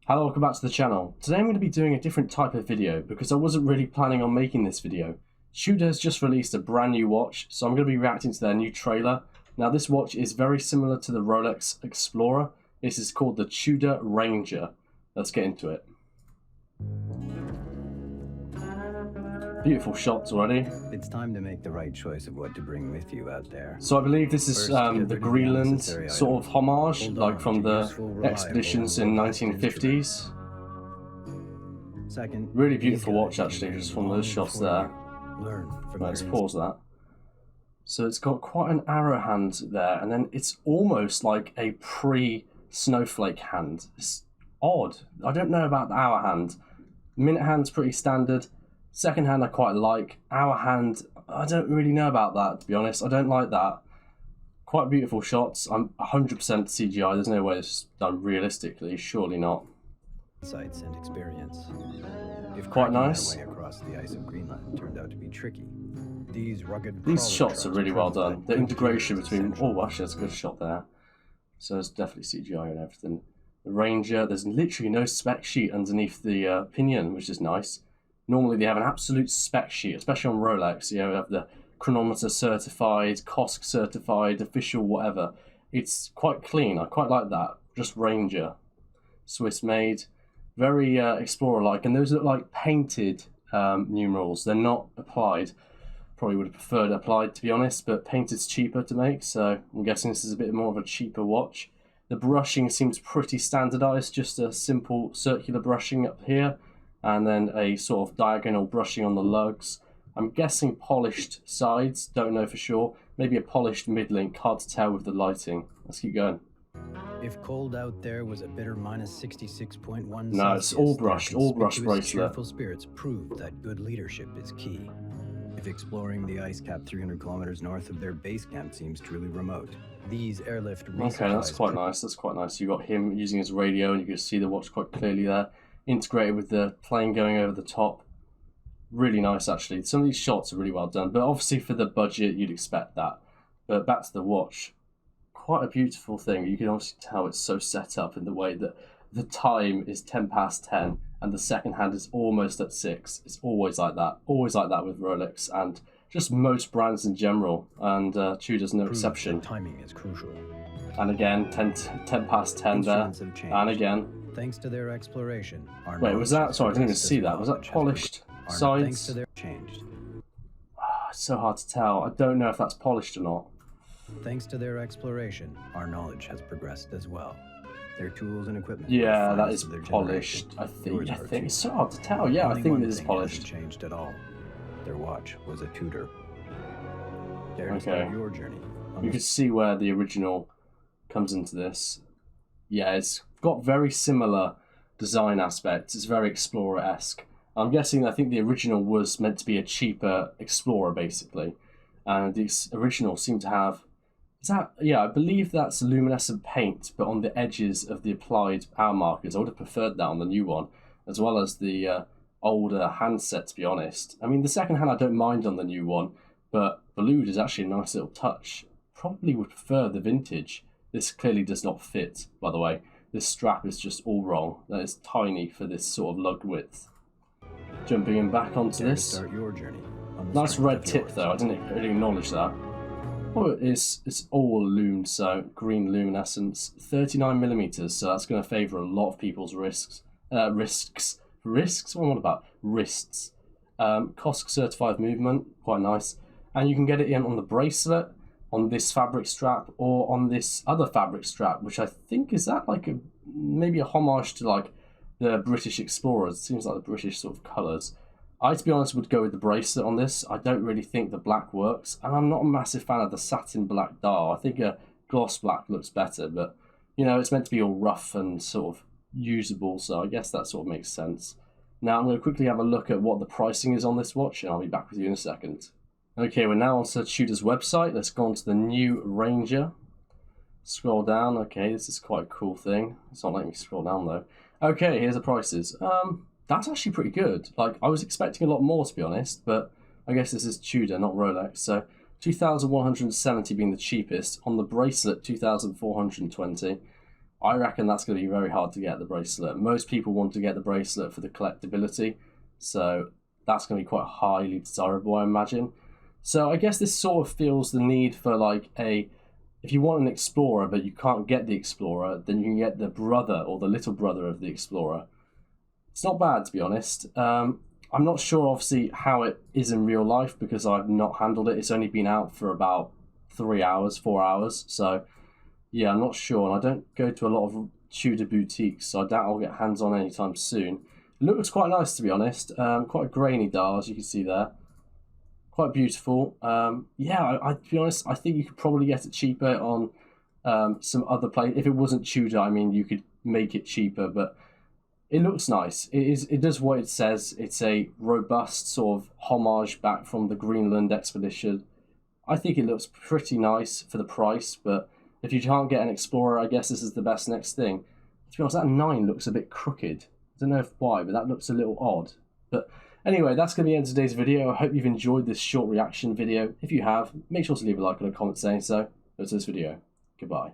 Hello, welcome back to the channel. Today I'm going to be doing a different type of video because I wasn't really planning on making this video. Tudor has just released a brand new watch, so I'm going to be reacting to their new trailer. Now this watch is very similar to the Rolex Explorer. This is called the Tudor Ranger. Let's get into it. Beautiful shots already. It's time to make the right choice of what to bring with you out there. So I believe this is the Greenland sort of homage, like from the expeditions in 1950s. Second, really beautiful watch actually, just from those shots there. Let's pause that. So it's got quite an arrow hand there, and then it's almost like a pre-snowflake hand. It's odd. I don't know about the hour hand. Minute hand's pretty standard. Second hand I quite like. Hour hand, I don't really know about that, to be honest. I don't like that. Quite beautiful shots. I'm 100% CGI. There's no way it's done realistically. Surely not. Sights and experience. If quite nice. Way across the ice of Greenland turned out to be tricky. These shots are really well done. The integration between... Oh, actually, that's a good shot there. So it's definitely CGI and everything. The Ranger, there's literally no spec sheet underneath the pinion, which is nice. Normally they have an absolute spec sheet, especially on Rolex. You know, you have the chronometer certified, COSC certified, official, whatever. It's quite clean. I quite like that. Just Ranger. Swiss made. Very Explorer-like. And those look like painted numerals. They're not applied. Probably would have preferred applied, to be honest, but painted's cheaper to make, so I'm guessing this is a bit more of a cheaper watch. The brushing seems pretty standardized, just a simple circular brushing up here, and then a sort of diagonal brushing on the lugs. I'm guessing polished sides, don't know for sure. Maybe a polished mid-link, hard to tell with the lighting. Let's keep going. If cold out there was a bitter minus 66.1 No, it's all brushed bracelet. Cheerful spirits prove that good leadership is key. If exploring the ice cap 300 kilometers north of their base camp seems truly remote, these airlift okay, that's quite nice. That's quite nice. You got him using his radio, and you can see the watch quite clearly there, integrated with the plane going over the top. Really nice, actually. Some of these shots are really well done, but obviously for the budget, you'd expect that. But back to the watch, quite a beautiful thing. You can obviously tell it's so set up in the way that the time is 10 past 10. And the second hand is almost at 6. It's always like that with Rolex and just most brands in general, and Tudor's no exception. Timing is crucial. And again, 10 past 10 there, and again. Thanks to their exploration. Wait, was that? Sorry, I didn't even see that. Was that polished sides? Thanks to their changed. It's so hard to tell. I don't know if that's polished or not. Thanks to their exploration, our knowledge has progressed as well. Their tools and equipment. Yeah, that is polished. I think it's so hard to tell. Yeah, I think it is polished. Changed at all. Their watch was a Tudor. Dare to start your journey. You can see where the original comes into this. Yeah, it's got very similar design aspects. It's very Explorer-esque. I'm guessing. I think the original was meant to be a cheaper Explorer, basically, and the original seemed to have. Is that, yeah, I believe that's luminescent paint, but on the edges of the applied hour markers. I would have preferred that on the new one, as well as the older handset, to be honest. I mean, the second hand I don't mind on the new one, but blued is actually a nice little touch. Probably would prefer the vintage. This clearly does not fit, by the way. This strap is just all wrong. That is tiny for this sort of lug width. Jumping in back onto this. Start your journey. Nice red tip, though. I didn't really acknowledge that. Oh, it's all loomed, so green luminescence, 39mm, so that's going to favour a lot of people's risks. Risks? What am I on about? Wrists. COSC certified movement, quite nice. And you can get it in on the bracelet, on this fabric strap, or on this other fabric strap, which I think is that like maybe a homage to like the British Explorers. It seems like the British sort of colours. I, to be honest, would go with the bracelet on this. I don't really think the black works, and I'm not a massive fan of the satin black dial. I think a gloss black looks better, but, you know, it's meant to be all rough and sort of usable, so I guess that sort of makes sense. Now, I'm going to quickly have a look at what the pricing is on this watch, and I'll be back with you in a second. Okay, we're now on Tudor's website. Let's go on to the new Ranger. Scroll down. Okay, this is quite a cool thing. It's not letting me scroll down, though. Okay, here's the prices. That's actually pretty good. Like, I was expecting a lot more, to be honest, but I guess this is Tudor, not Rolex. So 2,170 being the cheapest. On the bracelet, 2,420. I reckon that's going to be very hard to get the bracelet. Most people want to get the bracelet for the collectability, so that's going to be quite highly desirable, I imagine. So I guess this sort of feels the need for like if you want an Explorer but you can't get the Explorer, then you can get the brother or the little brother of the Explorer. It's not bad, to be honest. I'm not sure, obviously, how it is in real life because I've not handled it. It's only been out for about 3 hours, 4 hours. So, yeah, I'm not sure. And I don't go to a lot of Tudor boutiques, so I doubt I'll get hands on anytime soon. It looks quite nice, to be honest. Quite a grainy dial, as you can see there. Quite beautiful. Yeah, to be honest, I think you could probably get it cheaper on some other place. If it wasn't Tudor, I mean, you could make it cheaper, but it looks nice. It does what it says. It's a robust sort of homage back from the Greenland expedition. I think it looks pretty nice for the price, but if you can't get an Explorer, I guess this is the best next thing. To be honest, that 9 looks a bit crooked. I don't know why, but that looks a little odd. But anyway, that's going to be the end of today's video. I hope you've enjoyed this short reaction video. If you have, make sure to leave a like and a comment saying so. That's this video. Goodbye.